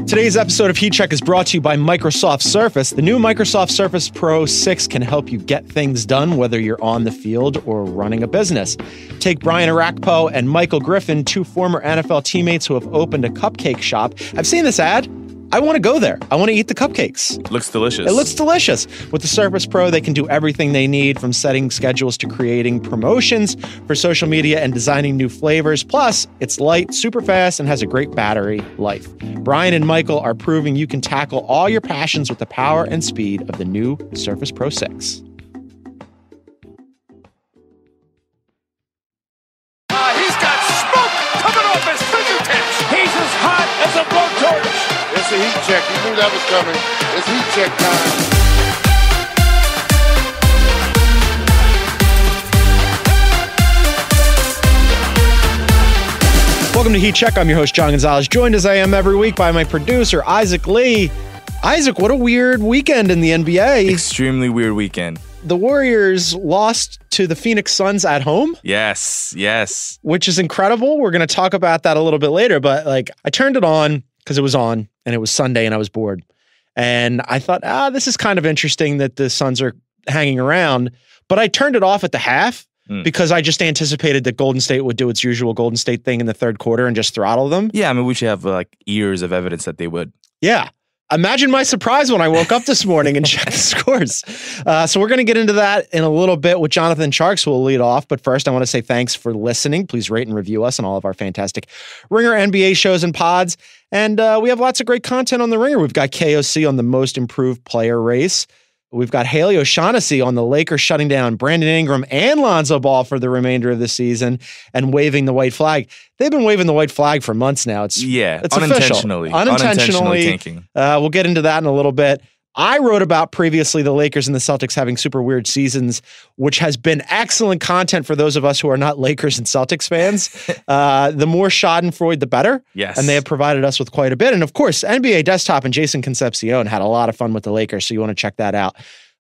Today's episode of Heat Check is brought to you by Microsoft Surface. The new Microsoft Surface Pro 6 can help you get things done, whether you're on the field or running a business. Take Brian Arakpo and Michael Griffin, two former NFL teammates who have opened a cupcake shop. I've seen this ad. I want to go there. I want to eat the cupcakes. Looks delicious. It looks delicious. With the Surface Pro, they can do everything they need, from setting schedules to creating promotions for social media and designing new flavors. Plus, it's light, super fast, and has a great battery life. Brian and Michael are proving you can tackle all your passions with the power and speed of the new Surface Pro 6. He's got smoke coming off his fingertips. He's as hot as a blowtorch. It's a heat check. You knew that was coming. It's heat check time. Welcome to Heat Check. I'm your host, John Gonzalez, joined as I am every week by my producer, Isaac Lee. Isaac, what a weird weekend in the NBA. Extremely weird weekend. The Warriors lost to the Phoenix Suns at home. Yes. Which is incredible. We're going to talk about that a little bit later, but I turned it on because it was on and it was Sunday and I was bored. And I thought, this is kind of interesting that the Suns are hanging around, but I turned it off at the half because I just anticipated that Golden State would do its usual Golden State thing in the third quarter and just throttle them. Yeah, I mean, we should have years of evidence that they would. Yeah. Imagine my surprise when I woke up this morning and checked the scores. So we're going to get into that in a little bit with Jonathan Tjarks, who will lead off. But first, I want to say thanks for listening. Please rate and review us on all of our fantastic Ringer NBA shows and pods. And we have lots of great content on the Ringer. We've got KOC on the most improved player race. We've got Haley O'Shaughnessy on the Lakers shutting down Brandon Ingram and Lonzo Ball for the remainder of the season and waving the white flag. They've been waving the white flag for months now. It's unintentionally. Official. Unintentionally tanking. We'll get into that in a little bit. I wrote about previously the Lakers and the Celtics having super weird seasons, which has been excellent content for those of us who are not Lakers and Celtics fans. The more schadenfreude, the better. Yes. And they have provided us with quite a bit. And of course, NBA Desktop and Jason Concepcion had a lot of fun with the Lakers, so you want to check that out.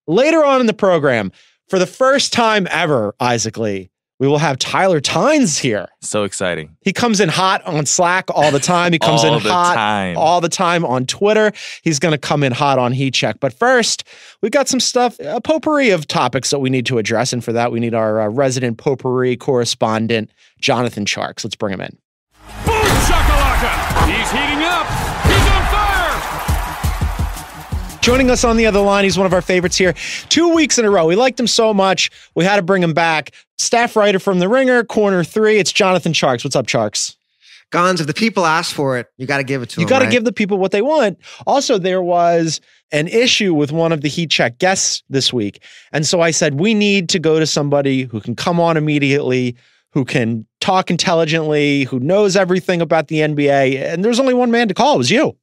Later on in the program, for the first time ever, Isaac Lee, we will have Tynes here. So exciting. He comes in hot on Slack all the time. He comes in hot all the time on Twitter. He's going to come in hot on Heat Check. But first, we got some stuff, a potpourri of topics that we need to address. And for that, we need our resident potpourri correspondent, Jonathan Tjarks. Let's bring him in. Boom shakalaka. He's heating up. He's on fire. Joining us on the other line, he's one of our favorites here. 2 weeks in a row. We liked him so much, we had to bring him back. Staff writer from The Ringer, Corner 3. It's Jonathan Tjarks. What's up, Tjarks? Gonz, if the people ask for it, you got to give it to them. You got to right? give the people what they want. Also, there was an issue with one of the Heat Check guests this week. And so I said, we need to go to somebody who can come on immediately, who can talk intelligently, who knows everything about the NBA. And there's only one man to call. It was you.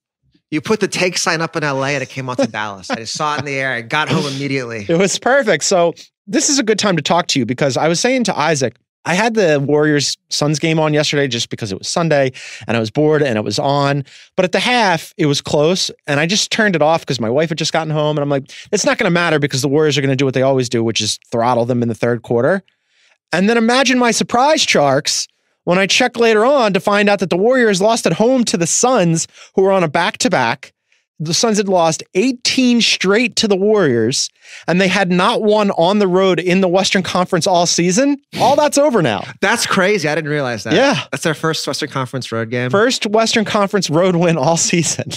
You put the take sign up in LA and it came out to Dallas. I just saw it in the air. I got home immediately. It was perfect. So this is a good time to talk to you because I was saying to Isaac, I had the Warriors-Suns game on yesterday just because it was Sunday and I was bored and it was on. But at the half, it was close and I just turned it off because my wife had just gotten home and I'm like, it's not going to matter because the Warriors are going to do what they always do, which is throttle them in the third quarter. And then imagine my surprise, Tjarks, when I check later on to find out that the Warriors lost at home to the Suns, who were on a back-to-back. The Suns had lost 18 straight to the Warriors, and they had not won on the road in the Western Conference all season. All that's over now. That's crazy. I didn't realize that. Yeah. That's their first Western Conference road game. First Western Conference road win all season.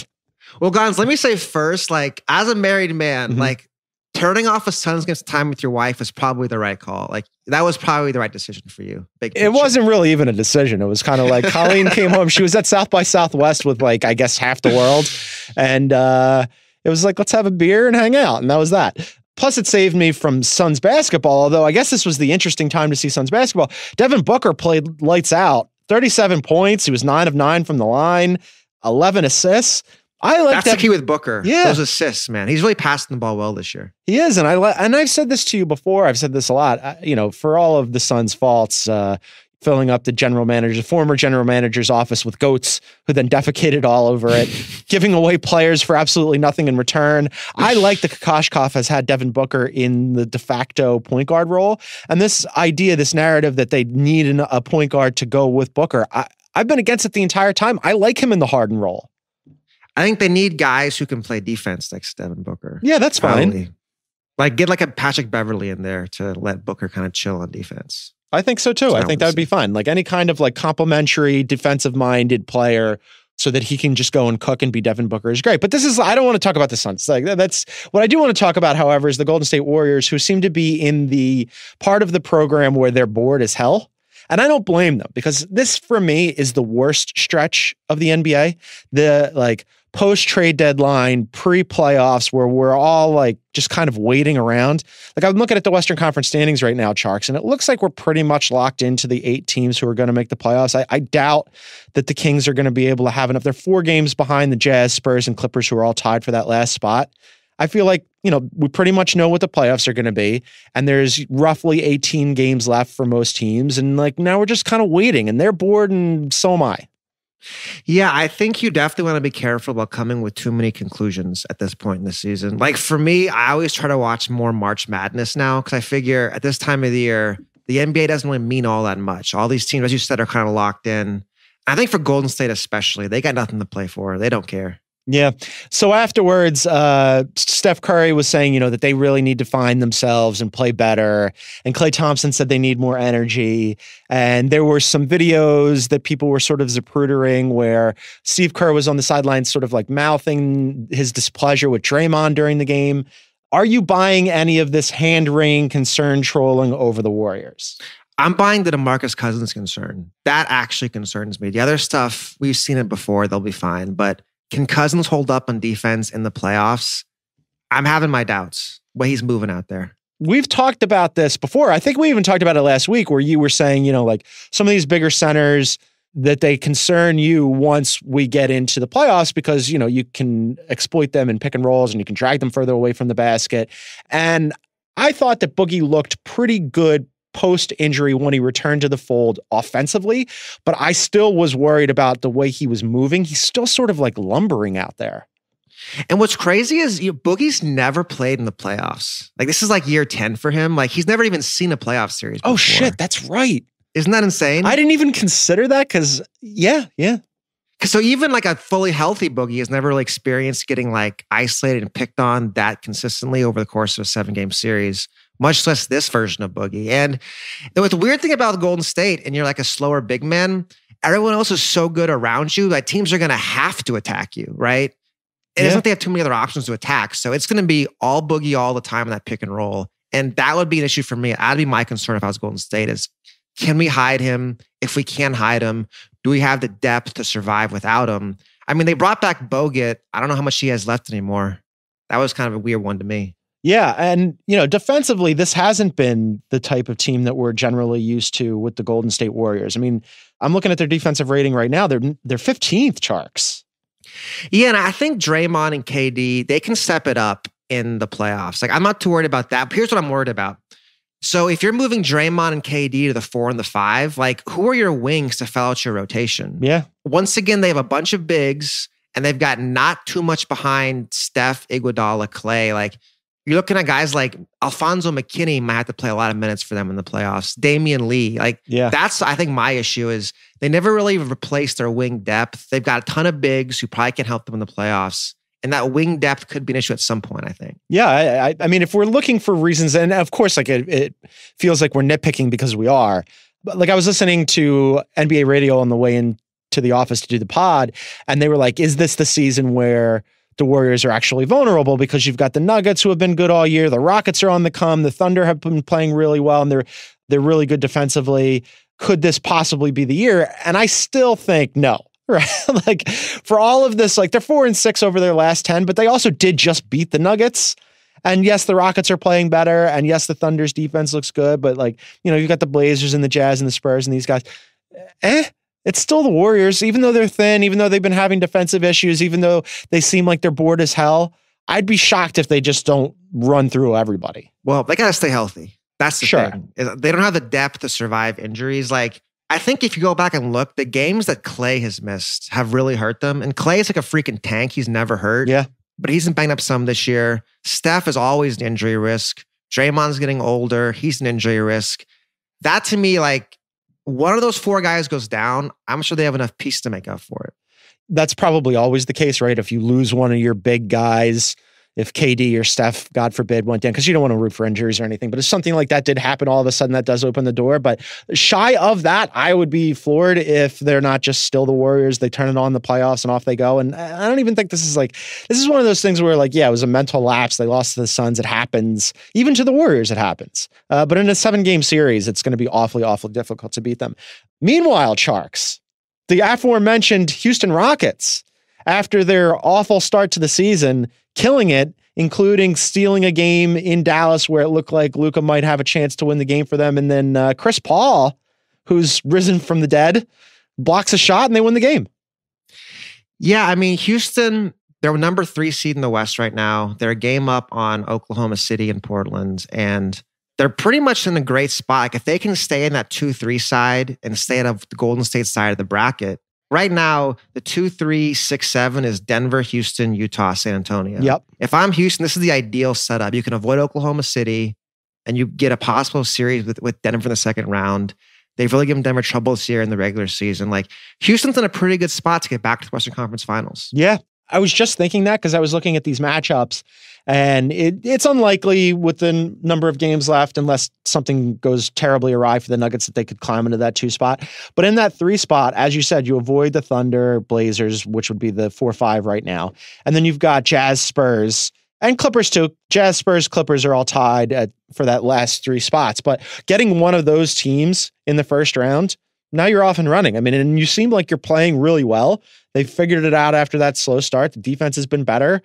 Well, Gonz, let me say first, as a married man, turning off a Suns game time with your wife was probably the right call. That was probably the right decision for you. It wasn't really even a decision. It was kind of like Colleen came home. She was at South by Southwest with I guess half the world. And it was like, let's have a beer and hang out. And that was that. Plus, it saved me from Suns basketball, although I guess this was the interesting time to see Suns basketball. Devin Booker played lights out. 37 points. He was 9 of 9 from the line, 11 assists. That's the key with Booker. Yeah. Those assists, man. He's really passing the ball well this year. He is. And I've said this to you before. I've said this a lot. For all of the Suns' faults, filling up the former general manager's office with goats who then defecated all over it, giving away players for absolutely nothing in return. I like that Kokoshkov has had Devin Booker in the de facto point guard role. And this idea, this narrative that they need a point guard to go with Booker, I've been against it the entire time. I like him in the Harden role. I think they need guys who can play defense like Devin Booker. Yeah, that's fine. Probably. Like get like a Patrick Beverly in there to let Booker kind of chill on defense. I think so too. I think that would be fine. Like any kind of like complementary defensive-minded player so that he can just go and cook and be Devin Booker is great. But I don't want to talk about the Suns. Like that's what I do want to talk about, however, is the Golden State Warriors, who seem to be in the part of the program where they're bored as hell. And I don't blame them, because this for me is the worst stretch of the NBA. The like post-trade deadline, pre-playoffs, where we're all like just kind of waiting around. Like I'm looking at the Western Conference standings right now, Tjarks, and it looks like we're pretty much locked into the 8 teams who are going to make the playoffs. I doubt that the Kings are going to be able to have enough. They're 4 games behind the Jazz, Spurs, and Clippers, who are all tied for that last spot. I feel like, we pretty much know what the playoffs are going to be, and there's roughly 18 games left for most teams. And like now we're just kind of waiting, and they're bored, and so am I. Yeah, I think you definitely want to be careful about coming with too many conclusions at this point in the season. Like for me, I always try to watch more March Madness now, because I figure at this time of the year, the NBA doesn't really mean all that much. All these teams, as you said, are kind of locked in. I think for Golden State especially, they got nothing to play for. They don't care. Yeah. So afterwards, Steph Curry was saying, that they really need to find themselves and play better. And Klay Thompson said they need more energy. And there were some videos that people were sort of zaprudering where Steve Kerr was on the sidelines sort of like mouthing his displeasure with Draymond during the game. Are you buying any of this hand-wringing concern trolling over the Warriors? I'm buying the DeMarcus Cousins concern. That actually concerns me. The other stuff, we've seen it before. They'll be fine. But can Cousins hold up on defense in the playoffs? I'm having my doubts when he's moving out there. We've talked about this before. I think we even talked about it last week, where you were saying, like some of these bigger centers, that they concern you once we get into the playoffs, because, you can exploit them in pick and rolls and you can drag them further away from the basket. And I thought that Boogie looked pretty good post-injury when he returned to the fold offensively, but I still was worried about the way he was moving. He's still sort of like lumbering out there. And what's crazy is Boogie's never played in the playoffs. Like this is like year 10 for him. Like he's never even seen a playoff series before. Oh shit, that's right. Isn't that insane? I didn't even consider that, because yeah. So even like a fully healthy Boogie has never really experienced getting like isolated and picked on that consistently over the course of a 7-game series, much less this version of Boogie. And the weird thing about Golden State, and you're like a slower big man, everyone else is so good around you that teams are going to have to attack you, right? And it's not like they have too many other options to attack. So it's going to be all Boogie all the time in that pick and roll. And that would be an issue for me. That'd be my concern if I was Golden State is, can we hide him? If we can hide him, do we have the depth to survive without him? I mean, they brought back Bogut. I don't know how much he has left anymore. That was kind of a weird one to me. Yeah. And, defensively, this hasn't been the type of team that we're generally used to with the Golden State Warriors. I mean, I'm looking at their defensive rating right now. They're 15th, Tjarks. Yeah. And I think Draymond and KD, they can step it up in the playoffs. Like, I'm not too worried about that. But here's what I'm worried about. So if you're moving Draymond and KD to the 4 and the 5, like who are your wings to fill out your rotation? Yeah. Once again, they have a bunch of bigs and they've got not too much behind Steph, Iguodala, Klay. Like you're looking at guys like Alfonso McKinney might have to play a lot of minutes for them in the playoffs. Damian Lee. Like that's, I think my issue is they never really replaced their wing depth. They've got a ton of bigs who probably can help them in the playoffs. And that wing depth could be an issue at some point, I think. Yeah, I mean, if we're looking for reasons, and of course, like it feels like we're nitpicking because we are. But like I was listening to NBA radio on the way into the office to do the pod, and they were like, "Is this the season where the Warriors are actually vulnerable? Because you've got the Nuggets who have been good all year, the Rockets are on the come, the Thunder have been playing really well, and they're really good defensively. Could this possibly be the year?" And I still think no. Right. Like for all of this, like they're 4-6 over their last 10, but they also did just beat the Nuggets. And yes, the Rockets are playing better. And yes, the Thunder's defense looks good, but like, you've got the Blazers and the Jazz and the Spurs and these guys. It's still the Warriors, even though they're thin, even though they've been having defensive issues, even though they seem like they're bored as hell. I'd be shocked if they just don't run through everybody. Well, they got to stay healthy. That's the thing. They don't have the depth to survive injuries. Like, I think if you go back and look, the games that Klay has missed have really hurt them. And Klay is like a freaking tank. He's never hurt. Yeah. But he's been banged up some this year. Steph is always an injury risk. Draymond's getting older. He's an injury risk. That to me, like one of those 4 guys goes down, I'm sure they have enough piece to make up for it. that's probably always the case, right? If you lose one of your big guys, if KD or Steph, God forbid, went down, because you don't want to root for injuries or anything, but if something like that did happen, all of a sudden that does open the door. But shy of that, I would be floored if they're not just still the Warriors. They turn it on in the playoffs and off they go. And I don't even think this is one of those things where it was a mental lapse. They lost to the Suns. It happens. Even to the Warriors, it happens. But in a 7-game series, it's going to be awfully, awfully difficult to beat them. Meanwhile, Tjarks, the aforementioned Houston Rockets, after their awful start to the season, killing it, including stealing a game in Dallas where it looked like Luka might have a chance to win the game for them. And then Chris Paul, who's risen from the dead, blocks a shot and they win the game. Yeah, I mean, Houston, they're number 3 seed in the West right now. They're a game up on Oklahoma City and Portland, and they're pretty much in a great spot. Like if they can stay in that 2-3 side and stay out of the Golden State side of the bracket, right now, the 2, 3, 6, 7 is Denver, Houston, Utah, San Antonio. Yep. If I'm Houston, this is the ideal setup. You can avoid Oklahoma City and you get a possible series with Denver in the second round. They've really given Denver trouble this year in the regular season. Like Houston's in a pretty good spot to get back to the Western Conference Finals. Yeah. I was just thinking that because I was looking at these matchups, and it's unlikely with the number of games left, unless something goes terribly awry for the Nuggets, that they could climb into that 2 spot. But in that 3 spot, as you said, you avoid the Thunder, Blazers, which would be the 4-5 right now. And then you've got Jazz, Spurs, and Clippers too. Jazz, Spurs, Clippers are all tied for that last 3 spots. But getting one of those teams in the first round, now you're off and running. I mean, and you seem like you're playing really well. They figured it out after that slow start. The defense has been better.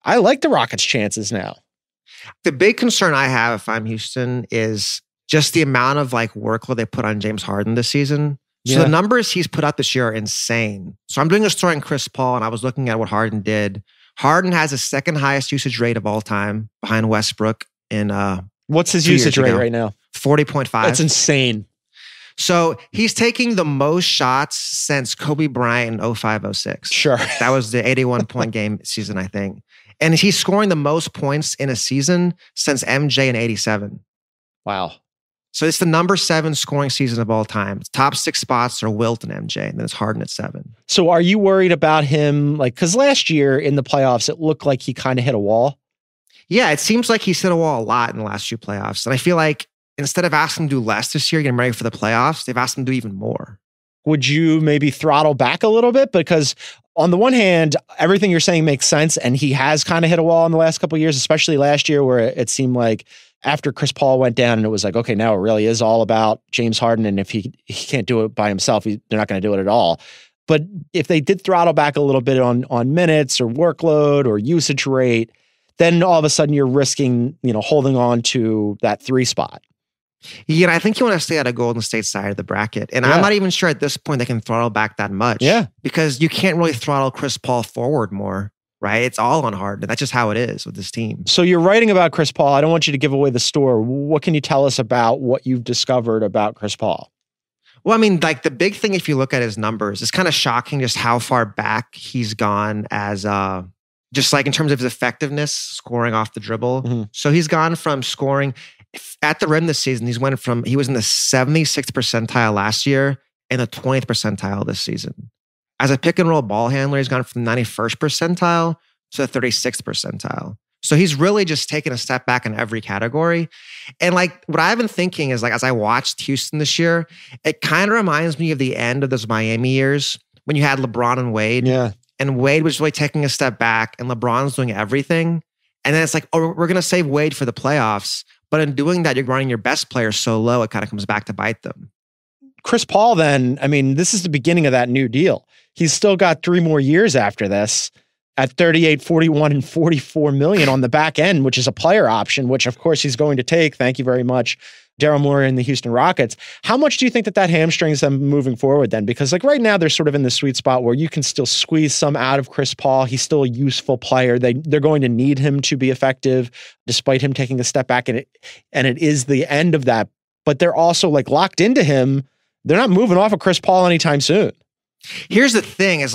I like the Rockets' chances now. The big concern I have if I'm Houston is just the amount of workload they put on James Harden this season. So the numbers he's put out this year are insane. So I'm doing a story on Chris Paul, and I was looking at what Harden did. Harden has the 2nd highest usage rate of all time behind Westbrook in what's his usage rate right now? 40.5. That's insane. So he's taking the most shots since Kobe Bryant in 05-06. Sure. That was the 81-point game season, I think. And he's scoring the most points in a season since MJ in 87. Wow. So it's the number 7 scoring season of all time. Top 6 spots are Wilt and MJ, and then it's Harden at 7. So are you worried about him? Because last year in the playoffs, it looked like he kind of hit a wall. Yeah, it seems like he's hit a wall a lot in the last few playoffs. And I feel like instead of asking him to do less this year, getting ready for the playoffs, they've asked him to do even more. Would you maybe throttle back a little bit? Because on the one hand, everything you're saying makes sense, and he has kind of hit a wall in the last couple of years, especially last year, where it seemed like after Chris Paul went down and it was like, okay, now it really is all about James Harden, and if he can't do it by himself, they're not going to do it at all. But if they did throttle back a little bit on minutes or workload or usage rate, then all of a sudden you're risking, holding on to that 3 spot. Yeah, I think you want to stay out of Golden State side of the bracket. And I'm not even sure at this point they can throttle back that much. Yeah. Because you can't really throttle Chris Paul forward more, right? It's all on Harden. That's just how it is with this team. So you're writing about Chris Paul. I don't want you to give away the store. What can you tell us about what you've discovered about Chris Paul? Well, I mean, the big thing, if you look at his numbers, it's kind of shocking just how far back he's gone as just in terms of his effectiveness, scoring off the dribble. Mm-hmm. So he's gone from scoring at the rim this season. He was in the 76th percentile last year and the 20th percentile this season. As a pick and roll ball handler, he's gone from the 91st percentile to the 36th percentile. So he's really just taken a step back in every category. And what I've been thinking is as I watched Houston this year, it kind of reminds me of the end of those Miami years when you had LeBron and Wade. Yeah. And Wade was really taking a step back and LeBron's doing everything. And then it's we're going to save Wade for the playoffs. But in doing that, you're running your best players so low, it kind of comes back to bite them. Chris Paul, then, I mean, this is the beginning of that new deal. He's still got 3 more years after this at 38, 41, and 44 million on the back end, which is a player option, which of course he's going to take. Thank you very much, Daryl Morey and the Houston Rockets. How much do you think that hamstrings them moving forward then? Because right now they're sort of in the sweet spot where you can still squeeze some out of Chris Paul. He's still a useful player. They're going to need him to be effective despite him taking a step back, and it is the end of that. But they're also locked into him. They're not moving off of Chris Paul anytime soon. Here's the thing is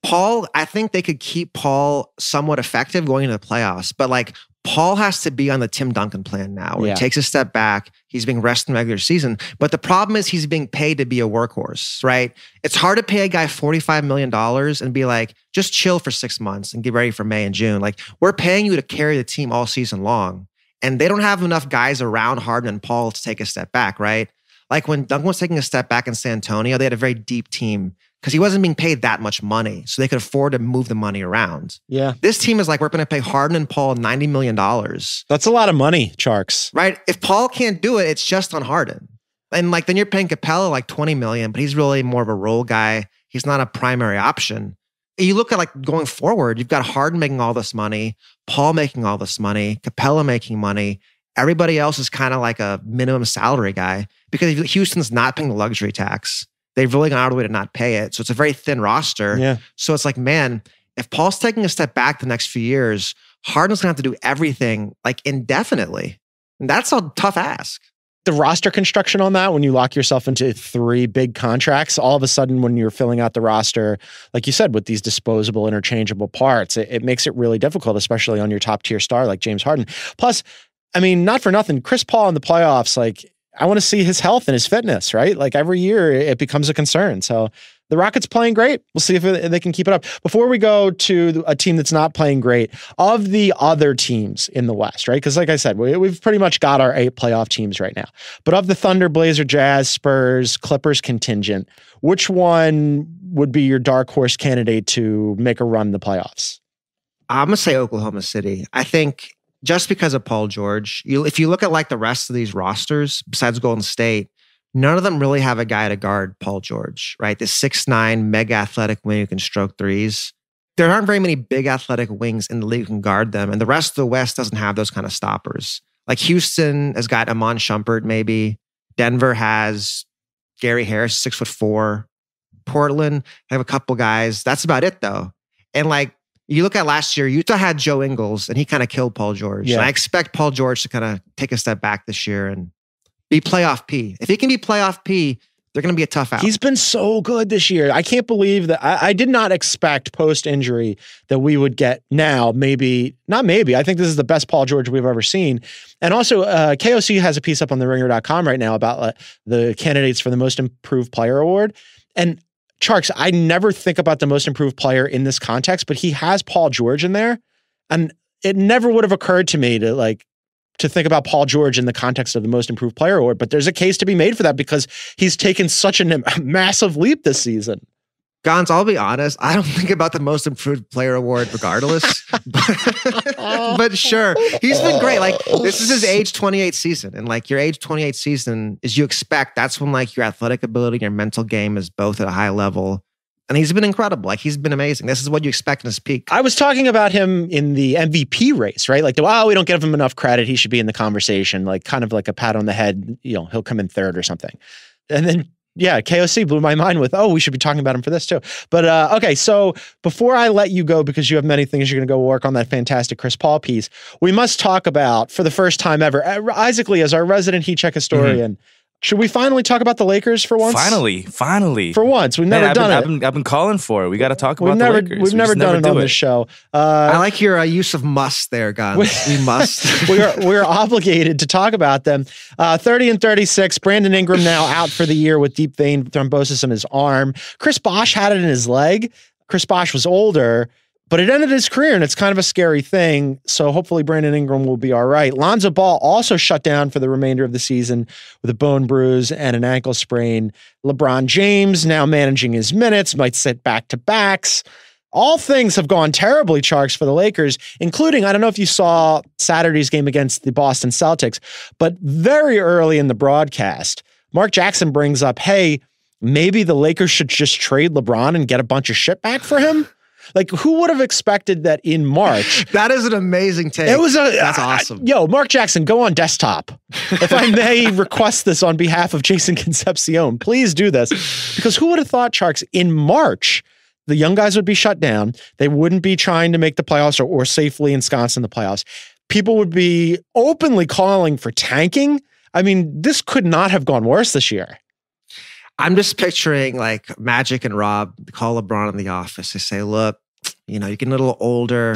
Paul, I think they could keep Paul somewhat effective going into the playoffs, but like Paul has to be on the Tim Duncan plan now, where he takes a step back. He's being rested in the regular season. But the problem is he's being paid to be a workhorse, right? It's hard to pay a guy $45 million and be like, just chill for 6 months and get ready for May and June. Like, we're paying you to carry the team all season long. And they don't have enough guys around Harden and Paul to take a step back, right? Like when Duncan was taking a step back in San Antonio, they had a very deep team because he wasn't being paid that much money. So they could afford to move the money around. Yeah. This team is like, we're going to pay Harden and Paul $90 million. That's a lot of money, Tjarks. Right? If Paul can't do it, it's just on Harden. And like, then you're paying Capella like $20 million, but he's really more of a role guy. He's not a primary option. You look at like going forward, you've got Harden making all this money, Paul making all this money, Capella making money. Everybody else is kind of like a minimum salary guy because Houston's not paying the luxury tax. They've really gone out of the way to not pay it. So it's a very thin roster. Yeah. So it's like, man, if Paul's taking a step back the next few years, Harden's going to have to do everything like indefinitely. And that's a tough ask. The roster construction on that, when you lock yourself into 3 big contracts, all of a sudden when you're filling out the roster, like you said, with these disposable, interchangeable parts, it makes it really difficult, especially on your top tier star like James Harden. Plus, I mean, not for nothing, Chris Paul in the playoffs, like, I want to see his health and his fitness, right? Like every year it becomes a concern. So the Rockets playing great. We'll see if they can keep it up. Before we go to a team that's not playing great, of the other teams in the West, right? Because like I said, we've pretty much got our 8 playoff teams right now. But of the Thunder, Blazer, Jazz, Spurs, Clippers contingent, which one would be your dark horse candidate to make a run in the playoffs? I'm going to say Oklahoma City. I think just because of Paul George, if you look at like the rest of these rosters, besides Golden State, none of them really have a guy to guard Paul George, right? This 6'9", mega athletic wing who can stroke threes. There aren't very many big athletic wings in the league who can guard them. And the rest of the West doesn't have those kind of stoppers. Like Houston has got Amon Shumpert, maybe. Denver has Gary Harris, 6'4". Portland, they have a couple guys. That's about it though. And like, you look at last year, Utah had Joe Ingles, and he kind of killed Paul George. Yeah. And I expect Paul George to kind of take a step back this year and be playoff P. If he can be playoff P, they're going to be a tough out. He's been so good this year. I can't believe that. I did not expect post-injury that we would get now, not maybe. I think this is the best Paul George we've ever seen. And also, KOC has a piece up on theringer.com right now about the candidates for the most improved player award. And Tjarks, I never think about the most improved player in this context, but he has Paul George in there. And it never would have occurred to me to think about Paul George in the context of the most improved player award. But there's a case to be made for that because he's taken such a massive leap this season. Gons, I'll be honest, I don't think about the most improved player award regardless. But sure, he's been great. Like, this is his age 28 season. And like your age 28 season is you expect that's when like your athletic ability, your mental game is both at a high level. And he's been incredible. Like, he's been amazing. This is what you expect in his peak. I was talking about him in the MVP race, right? Like, we don't give him enough credit. He should be in the conversation, like kind of like a pat on the head. You know, he'll come in third or something. And then, yeah, KOC blew my mind with, we should be talking about him for this too. But okay, so before I let you go, because you have many things you're going to go work on that fantastic Chris Paul piece, we must talk about, for the first time ever, Isaac Lee, as our resident heat check historian, should we finally talk about the Lakers for once? Finally. For once. We've never done it. I've been calling for it. We got to talk about the Lakers. We've never done it on this show. I like your use of must there, Gons. We must. We're obligated to talk about them. 30 and 36. Brandon Ingram now out for the year with deep vein thrombosis in his arm. Chris Bosh had it in his leg. Chris Bosh was older, but it ended his career, and it's kind of a scary thing. So hopefully Brandon Ingram will be all right. Lonzo Ball also shut down for the remainder of the season with a bone bruise and an ankle sprain. LeBron James now managing his minutes, might sit back-to-backs. All things have gone terribly, Tjarks, for the Lakers, including, I don't know if you saw Saturday's game against the Boston Celtics, but very early in the broadcast, Mark Jackson brings up, hey, maybe the Lakers should just trade LeBron and get a bunch of shit back for him. Like, who would have expected that in March? That is an amazing take. That's awesome. Mark Jackson, go on desktop. If I may request this on behalf of Jason Concepcion, please do this. Because who would have thought, Tjarks, in March, the young guys would be shut down. They wouldn't be trying to make the playoffs or safely ensconce in the playoffs. People would be openly calling for tanking. I mean, this could not have gone worse this year. I'm just picturing like Magic and Rob call LeBron in the office. They say, look, you know, you're getting a little older.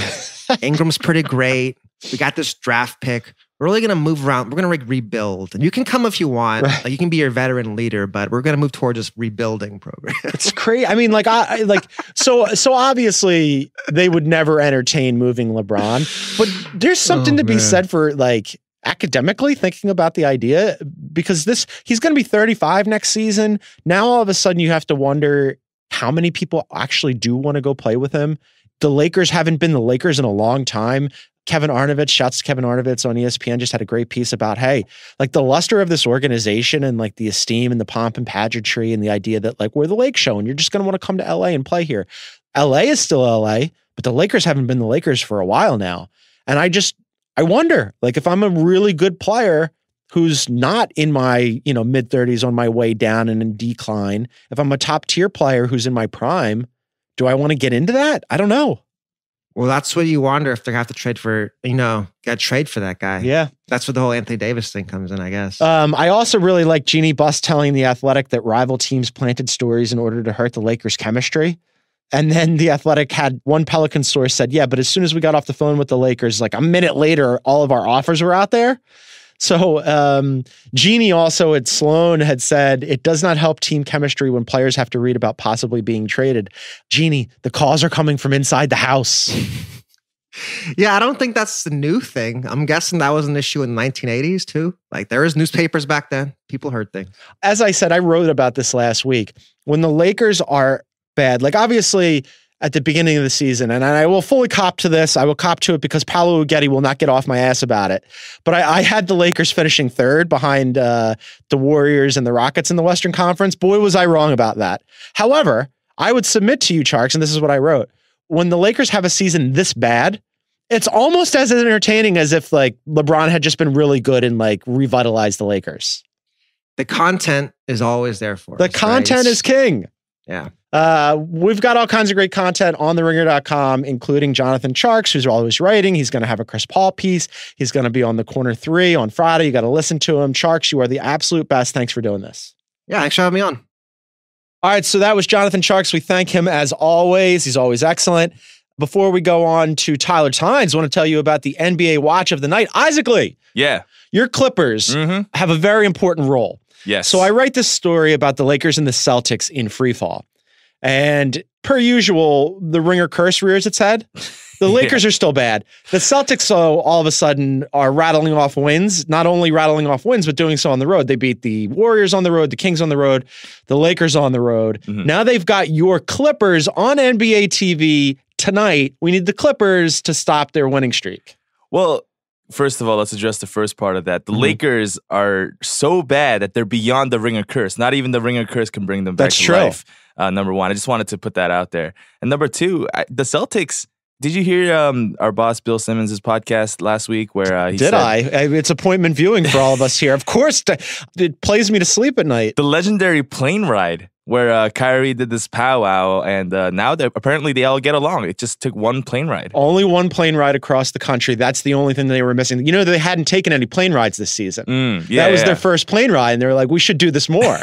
Ingram's pretty great. We got this draft pick. We're really going to move around. We're going to rebuild. And you can come if you want. Right. Like, you can be your veteran leader, but we're going to move toward this rebuilding program. It's crazy. I mean, so obviously they would never entertain moving LeBron, but there's something to be said for like academically thinking about the idea, because he's going to be 35 next season. Now, all of a sudden you have to wonder how many people actually do want to go play with him. The Lakers haven't been the Lakers in a long time. Kevin Arnovitz, shouts to Kevin Arnovitz on ESPN, just had a great piece about, hey, like the luster of this organization and like the esteem and the pomp and pageantry and the idea that like we're the Lake Show and you're just going to want to come to LA and play here. LA is still LA, but the Lakers haven't been the Lakers for a while now. And I wonder, like, if I'm a really good player who's not in my, mid-30s on my way down and in decline, if I'm a top tier player who's in my prime, do I want to get into that? I don't know. Well, that's what you wonder if they have to trade for, got to trade for that guy. Yeah. That's where the whole Anthony Davis thing comes in, I guess. I also really like Jeannie Buss telling The Athletic that rival teams planted stories in order to hurt the Lakers' chemistry. And then The Athletic had one Pelican source said, yeah, but as soon as we got off the phone with the Lakers, like a minute later, all of our offers were out there. So Jeannie also at Sloan had said, it does not help team chemistry when players have to read about possibly being traded. Jeannie, the calls are coming from inside the house. Yeah, I don't think that's the new thing. I'm guessing that was an issue in the 1980s too. Like there was newspapers back then. People heard things. As I said, I wrote about this last week. When the Lakers are bad, like obviously at the beginning of the season, and I will fully cop to this. I will cop to it because Paolo Uggetti will not get off my ass about it. But I had the Lakers finishing third behind the Warriors and the Rockets in the Western Conference. Boy, was I wrong about that. However, I would submit to you, Tjarks, and this is what I wrote. When the Lakers have a season this bad, it's almost as entertaining as if like LeBron had just been really good and like revitalized the Lakers. The content is always there for us. The content is king. Yeah. We've got all kinds of great content on theringer.com, including Jonathan Tjarks, who's always writing. He's going to have a Chris Paul piece. He's going to be on the Corner 3 on Friday. You got to listen to him. Tjarks, you are the absolute best. Thanks for doing this. Yeah, thanks for having me on. All right, so that was Jonathan Tjarks. We thank him as always. He's always excellent. Before we go on to Tyler Tynes, I want to tell you about the NBA Watch of the Night. Isaac Lee. Yeah. Your Clippers have a very important role. Yes. So I write this story about the Lakers and the Celtics in free fall. And per usual, the Ringer curse rears its head. The Lakers are still bad. The Celtics, so all of a sudden, are rattling off wins. Not only rattling off wins, but doing so on the road. They beat the Warriors on the road, the Kings on the road, the Lakers on the road. Now they've got your Clippers on NBA TV tonight. We need the Clippers to stop their winning streak. Well, first of all, let's address the first part of that. The Lakers are so bad that they're beyond the Ringer curse. Not even the Ringer curse can bring them back to life. Number one, I just wanted to put that out there. And number two, the Celtics. Did you hear our boss Bill Simmons' podcast last week where he said, It's appointment viewing for all of us here. Of course, it plays me to sleep at night. The legendary plane ride where Kyrie did this powwow, and now apparently they all get along. It just took one plane ride. Only one plane ride across the country. That's the only thing they were missing. You know, they hadn't taken any plane rides this season. That was their first plane ride, and they were like, we should do this more.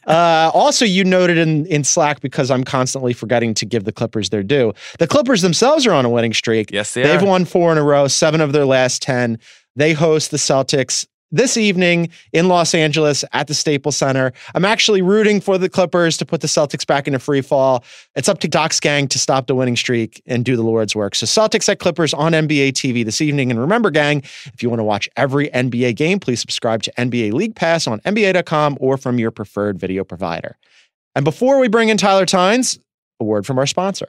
Also, you noted in Slack, because I'm constantly forgetting to give the Clippers their due. The Clippers themselves are on a winning streak. Yes, They've won 4 in a row, 7 of their last 10. They host the Celtics this evening in Los Angeles at the Staples Center. I'm actually rooting for the Clippers to put the Celtics back into free fall. It's up to Doc's gang to stop the winning streak and do the Lord's work. So Celtics at Clippers on NBA TV this evening. And remember, gang, if you want to watch every NBA game, please subscribe to NBA League Pass on NBA.com or from your preferred video provider. And before we bring in Tyler Tynes, a word from our sponsor.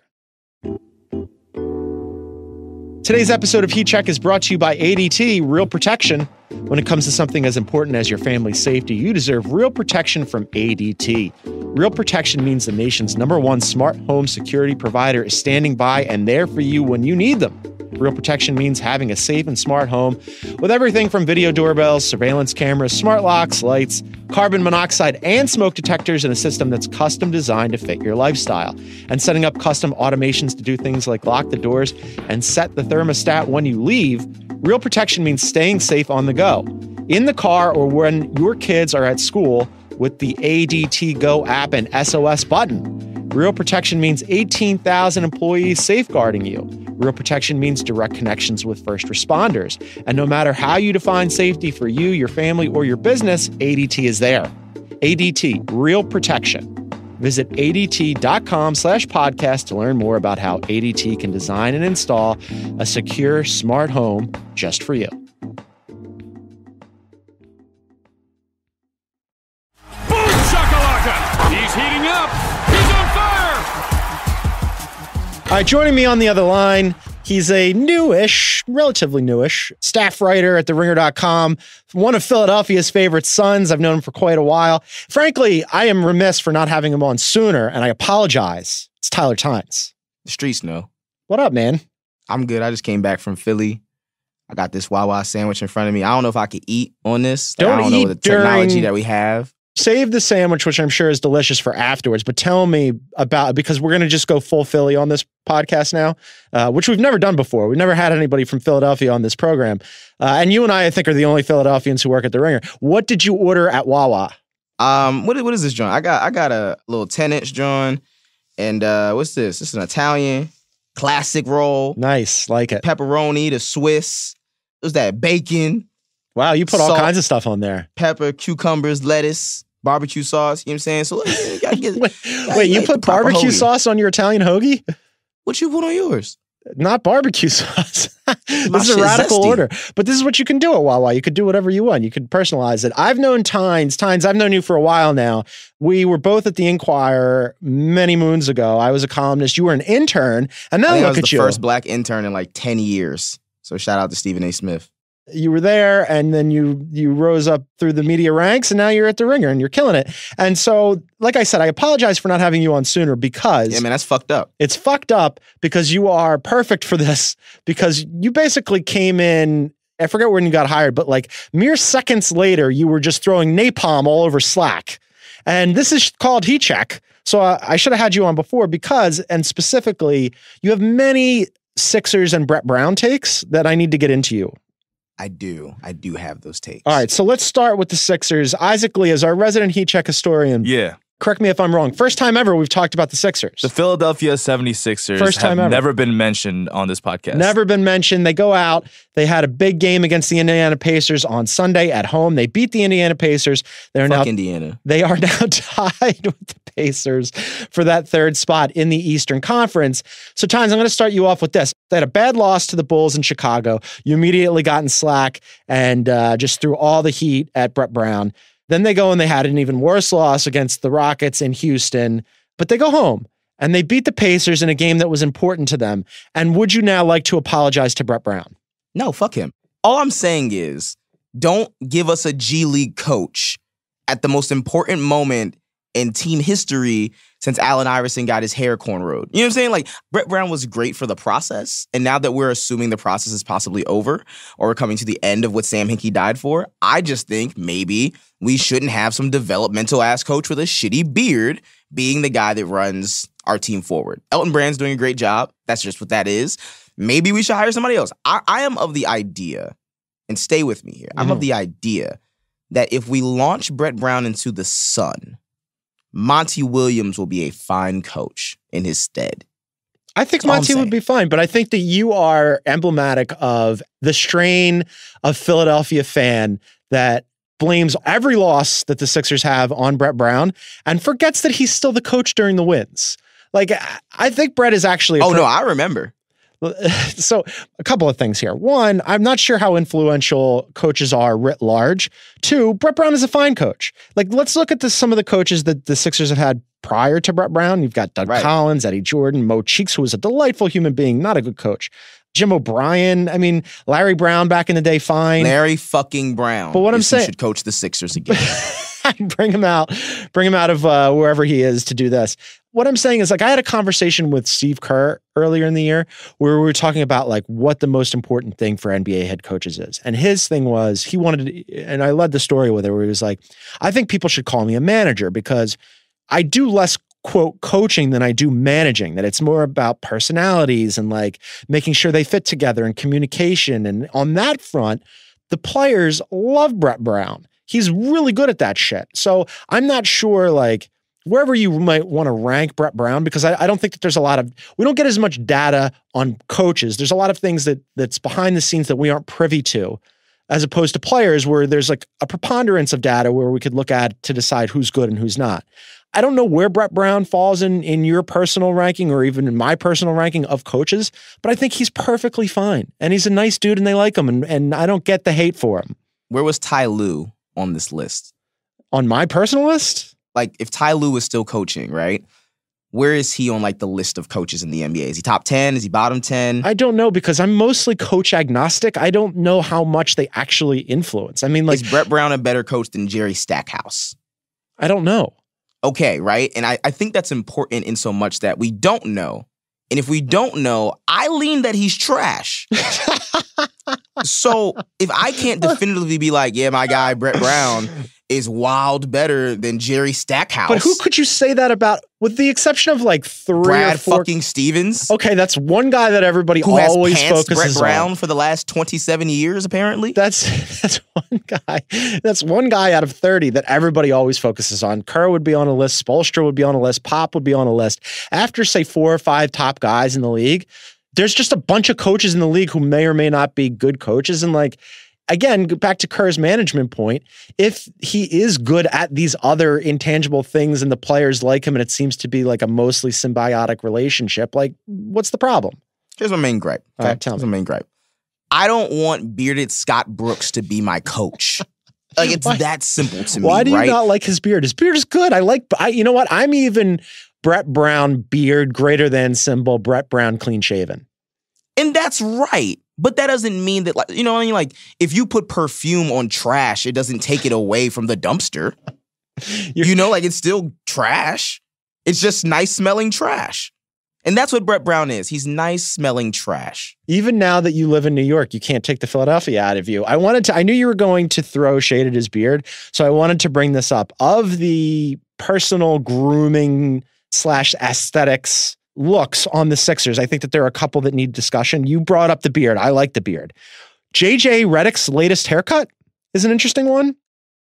Today's episode of Heat Check is brought to you by ADT, Real Protection. When it comes to something as important as your family's safety, you deserve real protection from ADT. Real Protection means the nation's #1 smart home security provider is standing by and there for you when you need them. Real Protection means having a safe and smart home with everything from video doorbells, surveillance cameras, smart locks, lights, carbon monoxide, and smoke detectors in a system that's custom designed to fit your lifestyle. And setting up custom automations to do things like lock the doors and set the thermostat when you leave. Real Protection means staying safe on the go. In the car or when your kids are at school, with the ADT Go app and SOS button. Real protection means 18,000 employees safeguarding you. Real protection means direct connections with first responders. And no matter how you define safety for you, your family, or your business, ADT is there. ADT, real protection. Visit ADT.com/podcast to learn more about how ADT can design and install a secure smart home just for you. Boom shakalaka! He's heating up. He's on fire. All right, joining me on the other line, he's a relatively newish staff writer at TheRinger.com, one of Philadelphia's favorite sons. I've known him for quite a while. Frankly, I am remiss for not having him on sooner, and I apologize. It's Tyler Tynes. The streets know. What up, man? I'm good. I just came back from Philly. I got this Wawa sandwich in front of me. I don't know if I could eat on this. I don't know the technology that we have. Save the sandwich, which I'm sure is delicious, for afterwards. But tell me about, because we're going to just go full Philly on this podcast now, which we've never done before. We've never had anybody from Philadelphia on this program. And you and I think, are the only Philadelphians who work at The Ringer. What did you order at Wawa? What is this joint? I got a little 10-inch joint. And what's this? This is an Italian classic roll. Nice. Like it. Pepperoni, the Swiss. What's that? Bacon. Wow, you put all salt, kinds of stuff on there. Pepper, cucumbers, lettuce, barbecue sauce. You know what I'm saying? So you gotta get, wait, you put barbecue sauce on your Italian hoagie? What you put on yours? Not barbecue sauce. This is a radical order. But this is what you can do at Wawa. You could do whatever you want. You could personalize it. I've known Tynes. Tynes, I've known you for a while now. We were both at the Inquirer many moons ago. I was a columnist. You were an intern. And now look at you. I was the first black intern in like 10 years. So shout out to Stephen A. Smith. You were there, and then you rose up through the media ranks, and now you're at The Ringer, and you're killing it. And so, like I said, I apologize for not having you on sooner, because... Yeah, man, that's fucked up. It's fucked up because you are perfect for this, because you basically came in, I forget when you got hired, but like mere seconds later, you were just throwing napalm all over Slack. And this is called Heat Check. So I should have had you on before because, and specifically, you have many Sixers and Brett Brown takes that I need to get into you. I do have those takes. All right, so let's start with the Sixers. Isaac Lee is our resident Heat Check historian. Yeah. Correct me if I'm wrong. First time ever we've talked about the Sixers. The Philadelphia 76ers have never been mentioned on this podcast. Never been mentioned. They go out. They had a big game against the Indiana Pacers on Sunday at home. They beat the Indiana Pacers. Indiana. They are now tied with the Pacers for that third spot in the Eastern Conference. So, Tynes, I'm going to start you off with this. They had a bad loss to the Bulls in Chicago. You immediately got in slack and just threw all the heat at Brett Brown. Then they go and they had an even worse loss against the Rockets in Houston, but they go home and they beat the Pacers in a game that was important to them. And would you now like to apologize to Brett Brown? No, fuck him. All I'm saying is, don't give us a G League coach at the most important moment in team history since Allen Iverson got his hair cornrowed. You know what I'm saying? Like, Brett Brown was great for the process. And now that we're assuming the process is possibly over or we're coming to the end of what Sam Hinkie died for, I just think maybe we shouldn't have some developmental ass coach with a shitty beard being the guy that runs our team forward. Elton Brand's doing a great job. That's just what that is. Maybe we should hire somebody else. I am of the idea, and stay with me here, I'm of the idea that if we launch Brett Brown into the sun, Monty Williams will be a fine coach in his stead. I think Monty would be fine, but I think that you are emblematic of the strain of Philadelphia fan that blames every loss that the Sixers have on Brett Brown and forgets that he's still the coach during the wins. Like, I think Brett is actually... no, I remember. So a couple of things here. One, I'm not sure how influential coaches are writ large. Two, Brett Brown is a fine coach. Like, let's look at some of the coaches that the Sixers have had prior to Brett Brown. You've got Doug Collins, Eddie Jordan, Mo Cheeks, who was a delightful human being, not a good coach. Jim O'Brien. I mean, Larry Brown back in the day, fine. Larry fucking Brown. But what I'm saying, should coach the Sixers again. Bring him out of wherever he is to do this. What I'm saying is, like, I had a conversation with Steve Kerr earlier in the year where we were talking about like what the most important thing for NBA head coaches is. And his thing was he wanted to, and I led the story with it where he was like, I think people should call me a manager because I do less quote coaching than I do managing, that it's more about personalities and like making sure they fit together and communication. And on that front, the players love Brett Brown. He's really good at that shit. So I'm not sure, like, wherever you might want to rank Brett Brown, because I don't think that there's we don't get as much data on coaches. There's a lot of things that's behind the scenes that we aren't privy to, as opposed to players where there's like a preponderance of data where we could look at to decide who's good and who's not. I don't know where Brett Brown falls in your personal ranking or even in my personal ranking of coaches, but I think he's perfectly fine. And he's a nice dude and they like him. And I don't get the hate for him. Where was Ty Lue on this list? On my personal list? Like, if Ty Lue was still coaching, right? Where is he on, like, the list of coaches in the NBA? Is he top 10? Is he bottom 10? I don't know, because I'm mostly coach agnostic. I don't know how much they actually influence. I mean, like... Is Brett Brown a better coach than Jerry Stackhouse? I don't know. Okay, right? And I think that's important in so much that we don't know. And if we don't know, I lean that he's trash. So if I can't definitively be like, yeah, my guy Brett Brown is wild better than Jerry Stackhouse. But who could you say that about, with the exception of like Brad or four? Fucking Stevens. Okay, that's one guy that everybody who always has pantsed focuses Brett Brown on. for the last 27 years, apparently. That's one guy. That's one guy out of 30 that everybody always focuses on. Kerr would be on a list. Spoelstra would be on a list. Pop would be on a list. After, say, 4 or 5 top guys in the league, there's just a bunch of coaches in the league who may or may not be good coaches. And like, again, back to Kerr's management point, if he is good at these other intangible things and the players like him and it seems to be like a mostly symbiotic relationship, like, what's the problem? Here's my main gripe. All right, tell me. Here's my main gripe. I don't want bearded Scott Brooks to be my coach. Like, it's that simple to me, Why do you right? not like his beard? His beard is good. You know what? I'm even Brett Brown beard greater than symbol Brett Brown clean shaven. And that's right. But that doesn't mean that, like, you know what I mean? Like, if you put perfume on trash, it doesn't take it away from the dumpster. You know, like, it's still trash. It's just nice smelling trash. And that's what Brett Brown is. He's nice smelling trash. Even now that you live in New York, you can't take the Philadelphia out of you. I knew you were going to throw shade at his beard, so I wanted to bring this up. Of the personal grooming / aesthetics looks on the Sixers, I think that there are a couple that need discussion. You brought up the beard. I like the beard. JJ Redick's latest haircut is an interesting one.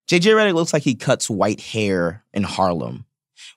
JJ Redick looks like he cuts white hair in Harlem.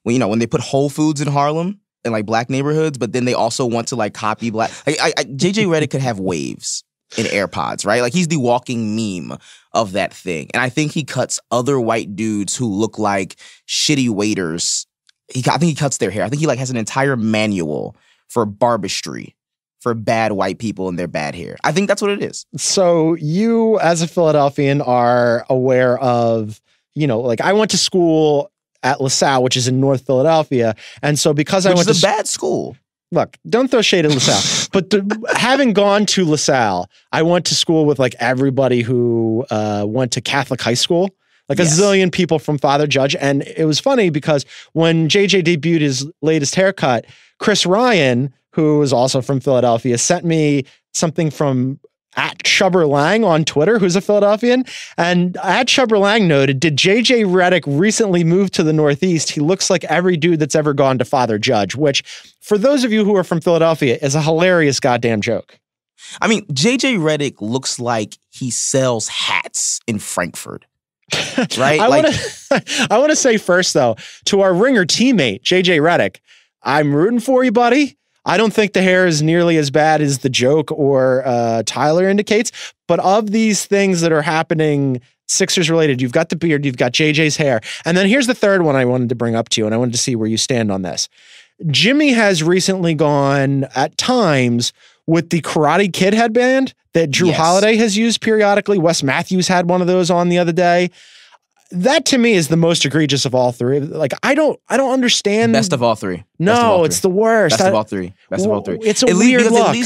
When they put Whole Foods in Harlem, in like black neighborhoods, but then they also want to like copy black. JJ Redick could have waves in AirPods, right? Like, he's the walking meme of that thing. And I think he cuts other white dudes who look like shitty waiters. I think he cuts their hair. I think he like has an entire manual for barbistry for bad white people and their bad hair. I think that's what it is. So you, as a Philadelphian, are aware of, like, I went to school at LaSalle, which is in North Philadelphia. And so because I went to... a bad school. Look, don't throw shade at LaSalle. But having gone to LaSalle, I went to school with like everybody who went to Catholic high school. Like a zillion people from Father Judge. And it was funny because when JJ debuted his latest haircut, Chris Ryan, who is also from Philadelphia, sent me something from @Chubber Lang on Twitter, who's a Philadelphian. And @Chubber Lang noted, did JJ Redick recently move to the Northeast? He looks like every dude that's ever gone to Father Judge, which for those of you who are from Philadelphia is a hilarious goddamn joke. I mean, JJ Redick looks like he sells hats in Frankfurt. Right? I want to say first, though, to our Ringer teammate, JJ Redick, I'm rooting for you, buddy. I don't think the hair is nearly as bad as the joke or Tyler indicates. But of these things that are happening Sixers related, you've got the beard, you've got JJ's hair. And then here's the third one I wanted to bring up to you, and I wanted to see where you stand on this. Jimmy has recently gone at times with the Karate Kid headband that Drew Holiday has used periodically. Wes Matthews had one of those on the other day. That to me is the most egregious of all three. Like, I don't understand. Best of all three. No, it's the worst. Best of all three. Best of all three. It's a weird look.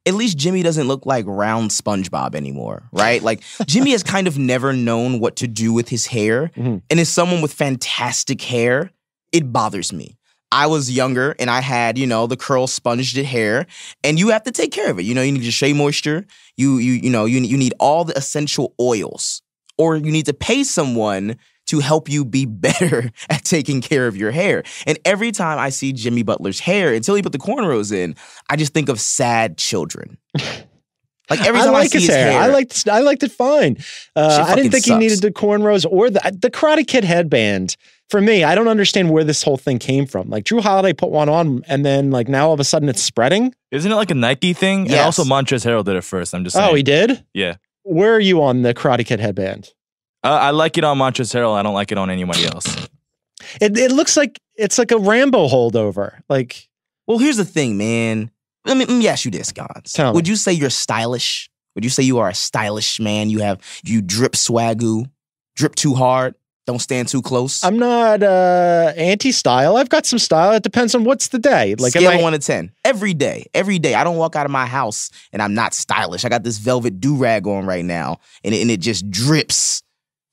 At least Jimmy doesn't look like round SpongeBob anymore, right? Like, Jimmy has kind of never known what to do with his hair. And as someone with fantastic hair, it bothers me. I was younger and I had, the curl sponged hair, and you have to take care of it. You need your shea moisture. You need all the essential oils, or you need to pay someone to help you be better at taking care of your hair. And every time I see Jimmy Butler's hair, until he put the cornrows in, I just think of sad children. Like every time I see his hair. I liked it fine. I didn't think he needed the cornrows or the Karate Kid headband. For me, I don't understand where this whole thing came from. Like Drew Holiday put one on, and then like now all of a sudden it's spreading. Isn't it like a Nike thing? Yes. And also Montrezl Harrell did it first. I'm just saying. Oh, he did? Yeah. Where are you on the Karate Kid headband? I like it on Montrezl Harrell. I don't like it on anybody else. It looks like it's like a Rambo holdover. Like, well, here's the thing, man. Let me ask you this, Gonz. Tell me. Would you say you're stylish? Would you say you are a stylish man? You drip swagoo, drip too hard, don't stand too close? I'm not anti-style. I've got some style. It depends on what's the day. Like Scale of 1 to 10. Every day. I don't walk out of my house and I'm not stylish. I got this velvet do-rag on right now, and it just drips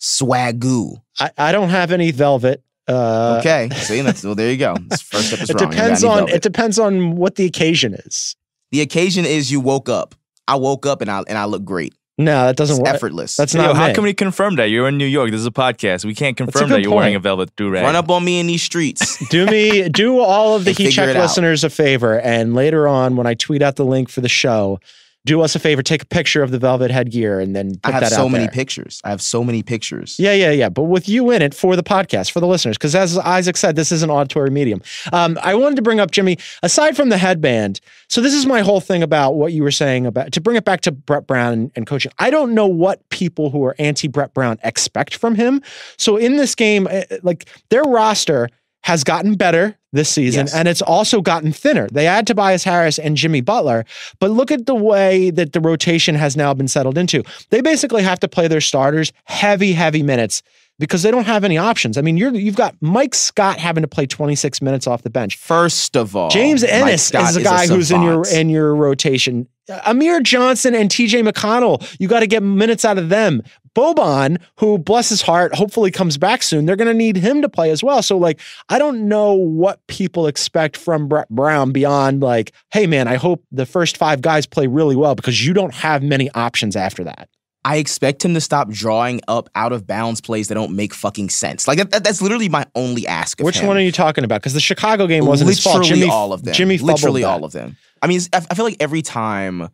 swagoo. I don't have any velvet. Okay. See, there you go. First step is wrong. It depends on what the occasion is. The occasion is you woke up. I woke up and I look great. No, that doesn't work. Effortless. That's not How me. can we confirm that? You're in New York. This is a podcast. We can't confirm that you're wearing a velvet do-rag. Run up on me in these streets. Do all of the And Heat figure Check it out. listeners a favor, and later on when I tweet out the link for the show, do us a favor, take a picture of the velvet headgear and then put that out there. I have so many pictures. Yeah. But with you in it for the podcast, for the listeners, because as Isaac said, this is an auditory medium. I wanted to bring up, Jimmy, aside from the headband, so this is my whole thing about what you were saying about, to bring it back to Brett Brown and coaching. I don't know what people who are anti-Brett Brown expect from him. So in this game, like their roster has gotten better this season, and it's also gotten thinner. They add Tobias Harris and Jimmy Butler, but look at the way that the rotation has now been settled into. They basically have to play their starters heavy minutes because they don't have any options. I mean, you've got Mike Scott having to play 26 minutes off the bench. First of all, James Ennis is a guy who's in your rotation. Amir Johnson and TJ McConnell, you got to get minutes out of them. Boban, who, bless his heart, hopefully comes back soon. They're going to need him to play as well. So, like, I don't know what people expect from Brett Brown beyond, like, hey, man, I hope the first 5 guys play really well because you don't have many options after that. I expect him to stop drawing up out of bounds plays that don't make fucking sense. Like that's literally my only ask of Which him. one are you talking about? Because the Chicago game wasn't his fault. Literally all of them. Jimmy literally that. all of them. I mean, I feel like every time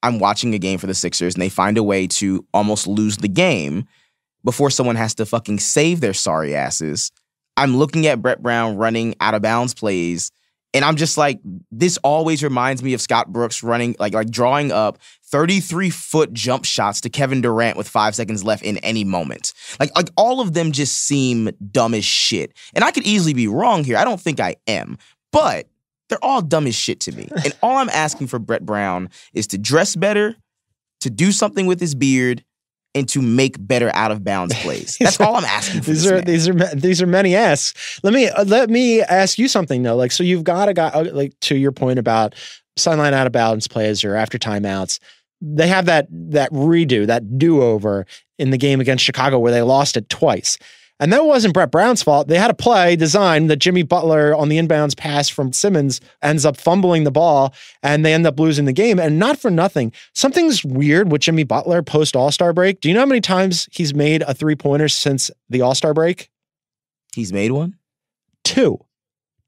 I'm watching a game for the Sixers and they find a way to almost lose the game before someone has to fucking save their sorry asses, I'm looking at Brett Brown running out of bounds plays. And I'm just like, this always reminds me of Scott Brooks running, like drawing up 33-foot jump shots to Kevin Durant with 5 seconds left in any moment. Like all of them just seem dumb as shit. And I could easily be wrong here. I don't think I am. But they're all dumb as shit to me. And all I'm asking for Brett Brown is to dress better, to do something with his beard, and to make better out of bounds plays. That's all I'm asking for. These are many asks. Let me ask you something though. Like, so you've got a guy, like, to your point about sideline out of bounds plays or after timeouts. They have that redo, that do-over in the game against Chicago where they lost it twice. And that wasn't Brett Brown's fault. They had a play designed that Jimmy Butler on the inbounds pass from Simmons ends up fumbling the ball and they end up losing the game. And not for nothing, something's weird with Jimmy Butler post All-Star break. Do you know how many times he's made a 3-pointer since the All-Star break? He's made one? 2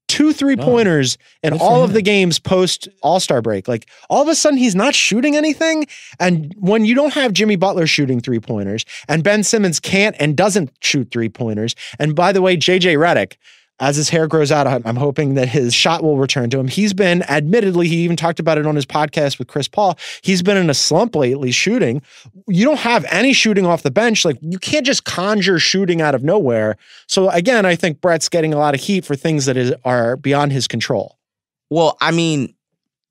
3-pointers in all of the games post All-Star break. Like, all of a sudden he's not shooting anything. And when you don't have Jimmy Butler shooting 3-pointers and Ben Simmons can't and doesn't shoot 3-pointers. And by the way, JJ Redick, as his hair grows out, I'm hoping that his shot will return to him. He's been, admittedly, he even talked about it on his podcast with Chris Paul. He's been in a slump lately shooting. You don't have any shooting off the bench. Like, you can't just conjure shooting out of nowhere. So again, I think Brett's getting a lot of heat for things that are beyond his control. Well, I mean,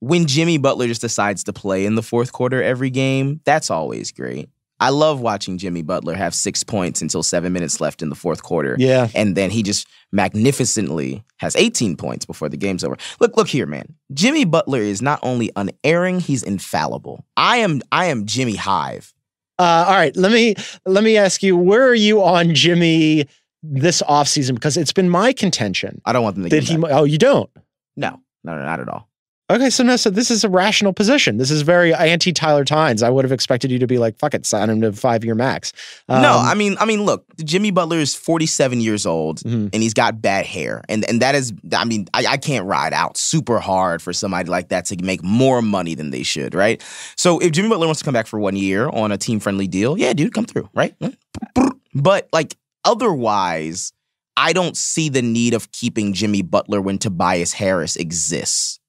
when Jimmy Butler just decides to play in the fourth quarter every game, that's always great. I love watching Jimmy Butler have 6 points until 7 minutes left in the fourth quarter. Yeah. And then he just magnificently has 18 points before the game's over. Look here, man. Jimmy Butler is not only unerring, he's infallible. I am Jimmy Hive. All right. Let me ask you, where are you on Jimmy this offseason? Because it's been my contention. I don't want them to get him back. Oh, you don't? No, not at all. Okay, so this is a rational position. This is very anti-Tyler Tynes. I would have expected you to be like, fuck it, sign him to 5-year max. No, I mean, look, Jimmy Butler is 47 years old and he's got bad hair. And that is, I mean, I can't ride out super hard for somebody like that to make more money than they should, right? So if Jimmy Butler wants to come back for 1 year on a team-friendly deal, yeah, dude, come through, right? But like otherwise, I don't see the need of keeping Jimmy Butler when Tobias Harris exists.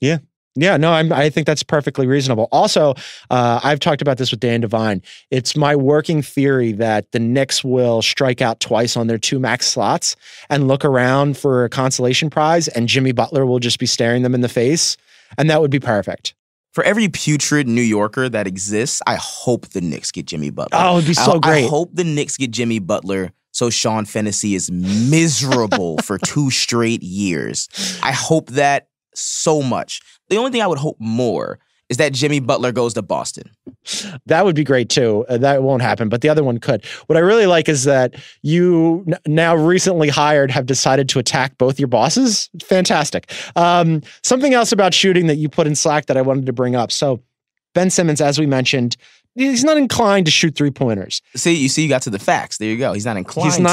Yeah. Yeah, no, I think that's perfectly reasonable. Also, I've talked about this with Dan Devine. It's my working theory that the Knicks will strike out twice on their 2 max slots and look around for a consolation prize, and Jimmy Butler will just be staring them in the face, and that would be perfect. For every putrid New Yorker that exists, I hope the Knicks get Jimmy Butler. Oh, it'd be so great. I hope the Knicks get Jimmy Butler so Sean Fennessy is miserable for 2 straight years. I hope that so much. The only thing I would hope more is that Jimmy Butler goes to Boston. That would be great too. That won't happen, but the other one could. What I really like is that you now recently hired have decided to attack both your bosses. Fantastic. Something else about shooting that you put in Slack that I wanted to bring up. So Ben Simmons, as we mentioned, he's not inclined to shoot 3-pointers. You got to the facts. There you go. He's not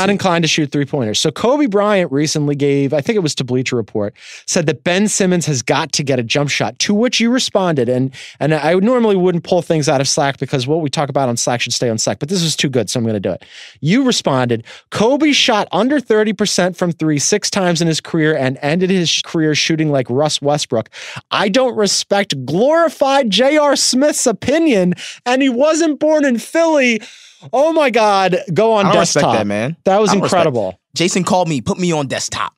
inclined to shoot 3-pointers. So Kobe Bryant recently gave, I think it was to Bleacher Report, said that Ben Simmons has got to get a jump shot, to which you responded. And I normally wouldn't pull things out of Slack because what we talk about on Slack should stay on Slack, but this was too good, so I'm going to do it. You responded, Kobe shot under 30% from 3 6 times in his career and ended his career shooting like Russ Westbrook. I don't respect glorified J.R. Smith's opinion, and he wasn't born in Philly. Oh my God. Go on desktop. I don't respect that, man. That was incredible. Jason called me, put me on desktop.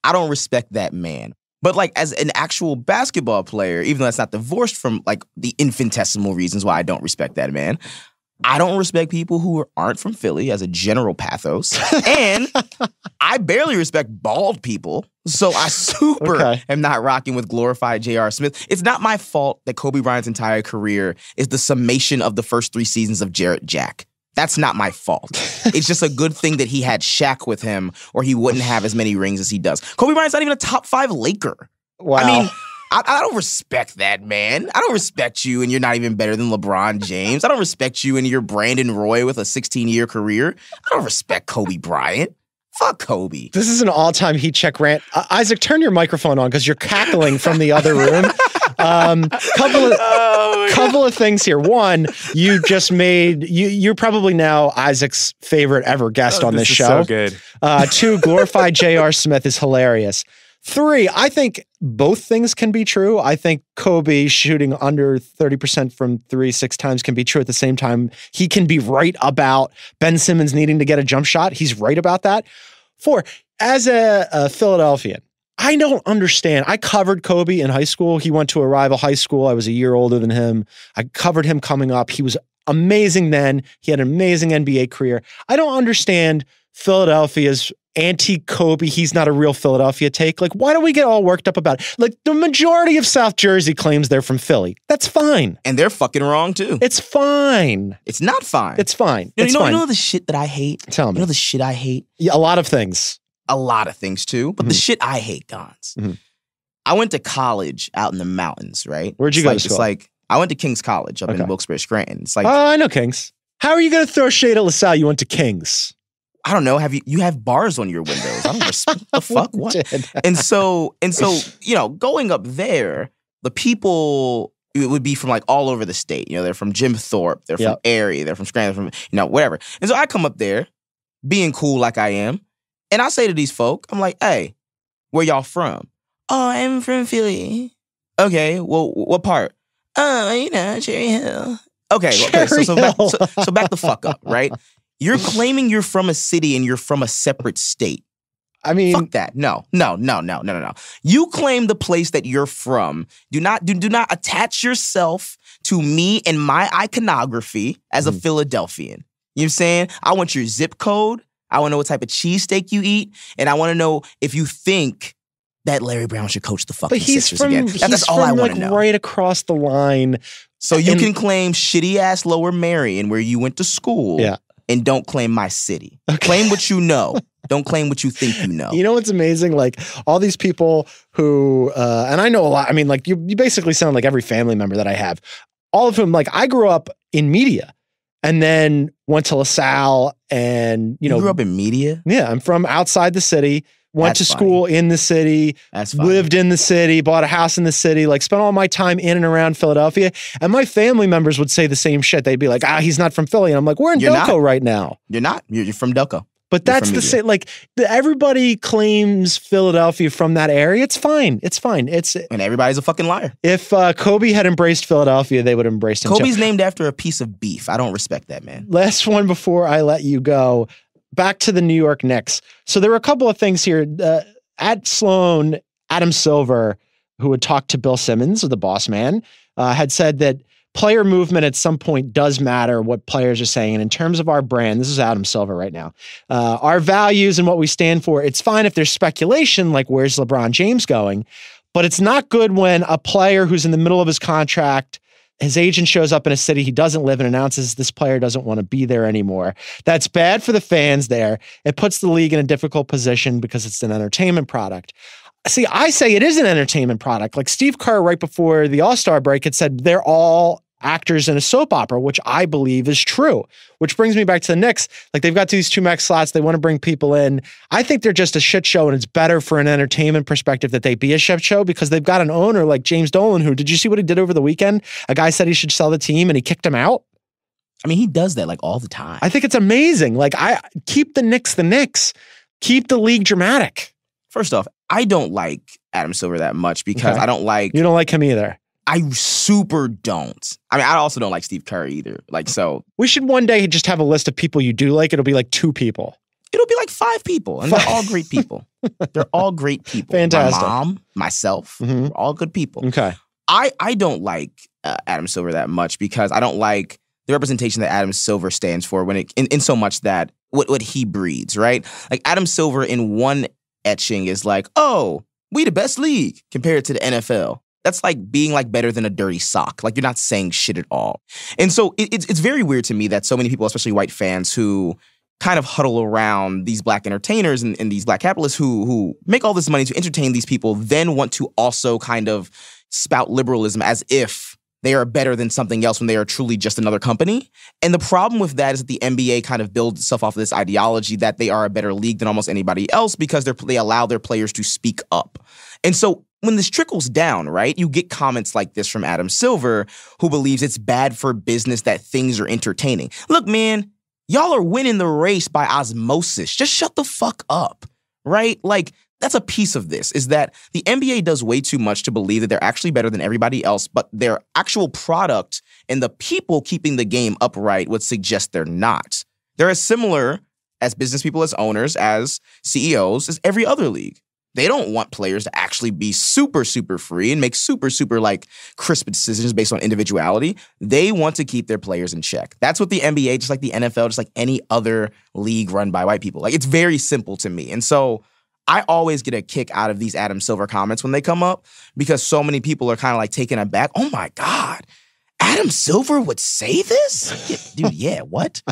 I don't respect that, man. But like as an actual basketball player, even though that's not divorced from like the infinitesimal reasons why I don't respect that, man, I don't respect people who aren't from Philly as a general pathos. And I barely respect bald people. So I am not rocking with glorified J.R. Smith. It's not my fault that Kobe Bryant's entire career is the summation of the first 3 seasons of Jarrett Jack. That's not my fault. It's just a good thing that he had Shaq with him or he wouldn't have as many rings as he does. Kobe Bryant's not even a top 5 Laker. Wow. I mean, I don't respect that, man. I don't respect you and you're not even better than LeBron James. I don't respect you and you're Brandon Roy with a 16-year career. I don't respect Kobe Bryant. Fuck Kobe. This is an all-time heat check rant. Isaac, turn your microphone on because you're cackling from the other room. Couple of things here. One, you just made you're probably now Isaac's favorite ever guest on this show. So good. 2, glorified J.R. Smith is hilarious. 3, I think both things can be true. I think Kobe shooting under 30% from 3 6 times can be true at the same time. He can be right about Ben Simmons needing to get a jump shot. He's right about that. 4, as a Philadelphian, I don't understand. I covered Kobe in high school. He went to a rival high school. I was a year older than him. I covered him coming up. He was amazing then. He had an amazing NBA career. I don't understand Philadelphia's anti-Kobe, he's not a real Philadelphia take. Like, why do we get all worked up about it? Like, the majority of South Jersey claims they're from Philly. That's fine. And they're fucking wrong, too. It's fine. It's not fine. It's fine. You know the shit that I hate? Tell me. You know the shit I hate? Yeah, a lot of things. A lot of things, too. But the shit I hate, Gons. I went to college out in the mountains, right? Where'd you go to school? It's like, I went to King's College up in Wilkes-Barre, Scranton. It's like, I know King's. How are you going to throw shade at LaSalle? You went to King's. I don't know. You have bars on your windows? I don't respect the fuck what. And so going up there, the people it would be from like all over the state. You know, they're from Jim Thorpe, they're from Erie, they're from Scranton, from whatever. And so I come up there, being cool like I am, and I say to these folk, I'm like, "Hey, where y'all from?" "Oh, I'm from Philly." "Okay, well, what part?" Cherry Hill." Okay, so back the fuck up, right? You're claiming you're from a city and you're from a separate state. I mean, fuck that. No. You claim the place that you're from. Do not attach yourself to me and my iconography as a Philadelphian. You know what I'm saying? I want your zip code. I want to know what type of cheesesteak you eat. And I want to know if you think that Larry Brown should coach the fucking Sixers again. That's all I want to know. Right across the line. So you can claim shitty-ass Lower Merion where you went to school. Yeah. And don't claim my city. Okay. Claim what you know. Don't claim what you think you know. You know what's amazing? Like all these people who, and I know a lot. I mean, like you basically sound like every family member that I have. All of whom, like I grew up in media, and then went to LaSalle, and you grew up in media. Yeah, I'm from outside the city. Went to school in the city, lived in the city, bought a house in the city, like spent all my time in and around Philadelphia. And my family members would say the same shit. They'd be like, he's not from Philly. And I'm like, we're in Delco right now. You're not. You're from Delco. But that's the same. Like everybody claims Philadelphia from that area. It's fine. It's fine. And everybody's a fucking liar. If Kobe had embraced Philadelphia, they would have embraced him. Kobe's named after a piece of beef. I don't respect that, man. Last one before I let you go. Back to the New York Knicks. So there were a couple of things here. At Sloan, Adam Silver, who had talked to Bill Simmons, the boss man, had said that player movement at some point does matter, what players are saying. And in terms of our brand, this is Adam Silver right now, our values and what we stand for, it's fine if there's speculation, like where's LeBron James going, but it's not good when a player who's in the middle of his contract, his agent shows up in a city he doesn't live in, announces this player doesn't want to be there anymore. That's bad for the fans there. It puts the league in a difficult position because it's an entertainment product. See, I say it is an entertainment product. Like Steve Kerr, right before the All-Star break, had said they're all actors in a soap opera, which I believe is true. Which brings me back to the Knicks. Like they've got these two max slots. They want to bring people in. I think they're just a shit show, and it's better for an entertainment perspective that they be a shit show because they've got an owner like James Dolan, who, did you see what he did over the weekend? A guy said he should sell the team and he kicked him out. I mean, he does that like all the time. I think it's amazing. Like I keep the Knicks. Keep the league dramatic. First off, I don't like Adam Silver that much because I don't like... You don't like him either. I super don't. I mean, I also don't like Steve Kerr either. Like, so we should one day just have a list of people you do like. It'll be like 2 people. It'll be like 5 people, and they're all great people. They're all great people. Fantastic. My mom, myself, we're all good people. Okay. I don't like Adam Silver that much because I don't like the representation that Adam Silver stands for when it in so much that what he breeds, right? Like Adam Silver in one etching is like, oh, we the best league compared to the NFL. That's like being like better than a dirty sock. Like you're not saying shit at all. And so it's very weird to me that so many people, especially white fans, who kind of huddle around these black entertainers and these black capitalists who make all this money to entertain these people, then want to also kind of spout liberalism as if they are better than something else when they are truly just another company. And the problem with that is that the NBA kind of builds itself off of this ideology that they are a better league than almost anybody else because they allow their players to speak up. And so when this trickles down, right, you get comments like this from Adam Silver, who believes it's bad for business that things are entertaining. Look, man, y'all are winning the race by osmosis. Just shut the fuck up, right? Like, that's a piece of this, is that the NBA does way too much to believe that they're actually better than everybody else, but their actual product and the people keeping the game upright would suggest they're not. They're as similar as business people, as owners, as CEOs, as every other league. They don't want players to actually be super, super free and make super, super like crisp decisions based on individuality. They want to keep their players in check. That's what the NBA, just like the NFL, just like any other league run by white people. Like it's very simple to me. And so I always get a kick out of these Adam Silver comments when they come up because so many people are kind of like taken aback. Oh my God, Adam Silver would say this? Dude, yeah, what?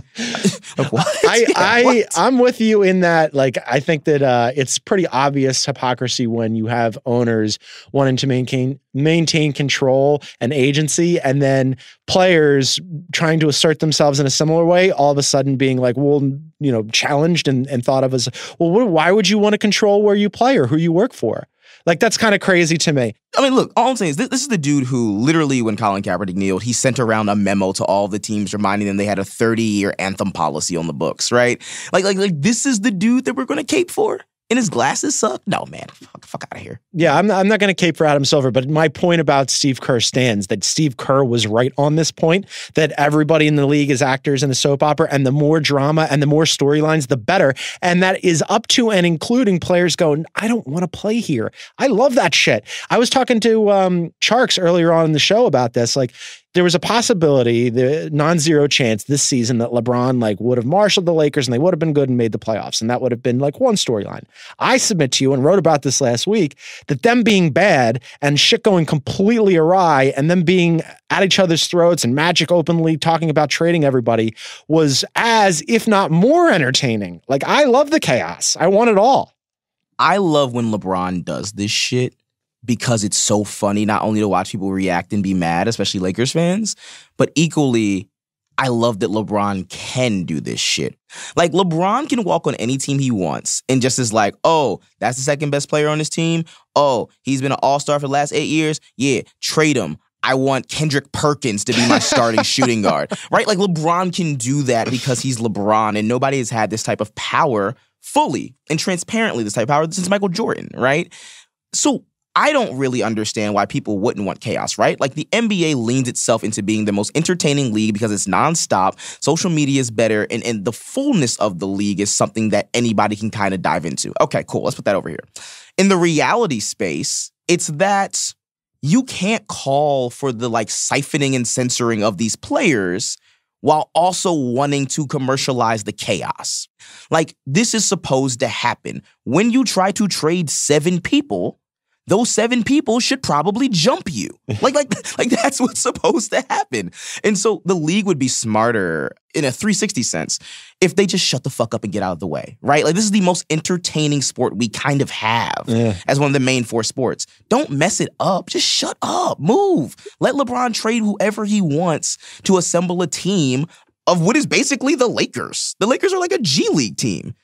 What? I'm with you in that, like, I think that it's pretty obvious hypocrisy when you have owners wanting to maintain control and agency, and then players trying to assert themselves in a similar way, all of a sudden being like, well, you know, challenged and thought of as, well, why would you want to control where you play or who you work for? Like, that's kind of crazy to me. I mean, look, all I'm saying is this is the dude who literally, when Colin Kaepernick kneeled, he sent around a memo to all the teams reminding them they had a 30-year anthem policy on the books, right? Like this is the dude that we're going to cape for? And his glasses suck? No, man. Fuck out of here. Yeah, I'm not going to cape for Adam Silver, but my point about Steve Kerr stands, that Steve Kerr was right on this point, that everybody in the league is actors in a soap opera, and the more drama and the more storylines, the better. And that is up to and including players going, I don't want to play here. I love that shit. I was talking to Tjarks earlier on in the show about this. Like, there was a possibility, the non-zero chance this season that LeBron like would have marshaled the Lakers and they would have been good and made the playoffs. And that would have been like one storyline. I submit to you and wrote about this last week that them being bad and shit going completely awry and them being at each other's throats and Magic openly talking about trading everybody was as, if not more entertaining. Like, I love the chaos. I want it all. I love when LeBron does this shit because it's so funny not only to watch people react and be mad, especially Lakers fans, but equally, I love that LeBron can do this shit. Like, LeBron can walk on any team he wants and just is like, oh, that's the second best player on this team. Oh, he's been an all-star for the last 8 years. Yeah, trade him. I want Kendrick Perkins to be my starting shooting guard, right? Like, LeBron can do that because he's LeBron, and nobody has had this type of power fully and transparently, this type of power since Michael Jordan, right? So I don't really understand why people wouldn't want chaos, right? Like, the NBA leans itself into being the most entertaining league because it's nonstop. Social media is better, and the fullness of the league is something that anybody can kind of dive into. Okay, cool. Let's put that over here. In the reality space, it's that you can't call for the like siphoning and censoring of these players while also wanting to commercialize the chaos. Like, this is supposed to happen. When you try to trade 7 people, those 7 people should probably jump you. Like that's what's supposed to happen. And so the league would be smarter in a 360 sense if they just shut the fuck up and get out of the way, right? Like, this is the most entertaining sport we kind of have as one of the main 4 sports. Don't mess it up. Just shut up. Move. Let LeBron trade whoever he wants to assemble a team of what is basically the Lakers. The Lakers are like a G League team.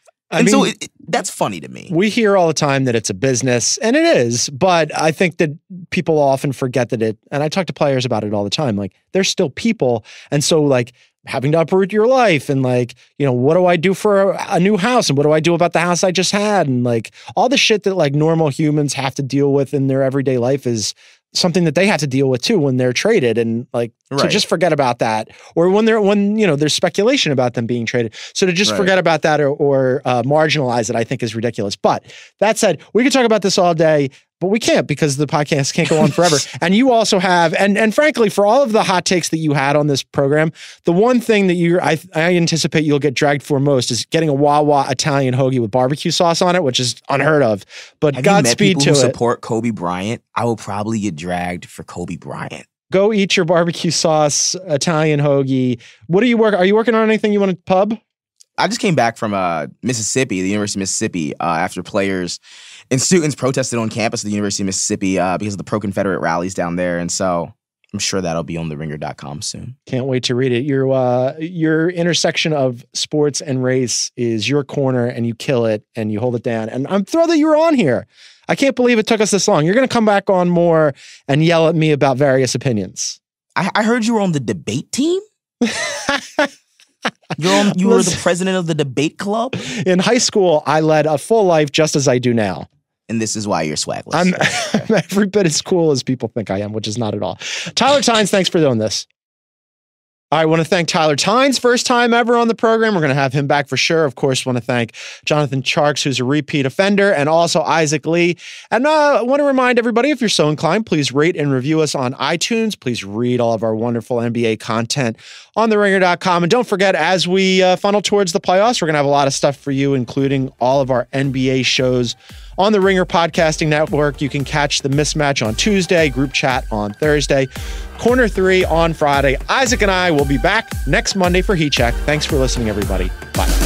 So that's funny to me. We hear all the time that it's a business, and it is, but I think that people often forget that and I talk to players about it all the time, like, they're still people. And so, like, having to uproot your life and, like, you know, what do I do for a new house? And what do I do about the house I just had? And, like, all the shit that, like, normal humans have to deal with in their everyday life is something that they have to deal with too when they're traded, and like to just forget about that, or when you know there's speculation about them being traded. So to just forget about that or marginalize it, I think is ridiculous. But that said, we could talk about this all day, but we can't because the podcast can't go on forever. And you also have, and frankly, for all of the hot takes that you had on this program, the one thing that I anticipate you'll get dragged for most is getting a Wawa Italian hoagie with barbecue sauce on it, which is unheard of. But Godspeed to it. Support Kobe Bryant. I will probably get dragged for Kobe Bryant. Go eat your barbecue sauce Italian hoagie. What are you working on anything you want to pub? I just came back from Mississippi, the University of Mississippi, after players and students protested on campus of the University of Mississippi because of the pro-Confederate rallies down there. And so I'm sure that'll be on theringer.com soon. Can't wait to read it. Your intersection of sports and race is your corner, and you kill it and you hold it down. And I'm thrilled that you were on here. I can't believe it took us this long. You're going to come back on more and yell at me about various opinions. I heard you were on the debate team. You were the president of the debate club? In high school, I led a full life just as I do now. And this is why you're swagless. I'm every bit as cool as people think I am, which is not at all. Tyler Tynes, thanks for doing this. I want to thank Tyler Tynes, first time ever on the program. We're going to have him back for sure. Of course, want to thank Jonathan Tjarks, who's a repeat offender, and also Isaac Lee. And I want to remind everybody, if you're so inclined, please rate and review us on iTunes. Please read all of our wonderful NBA content on theringer.com. And don't forget, as we funnel towards the playoffs, we're going to have a lot of stuff for you, including all of our NBA shows on the Ringer Podcasting Network. You can catch The Mismatch on Tuesday, Group Chat on Thursday, Corner 3 on Friday. Isaac and I will be back next Monday for Heat Check. Thanks for listening, everybody. Bye.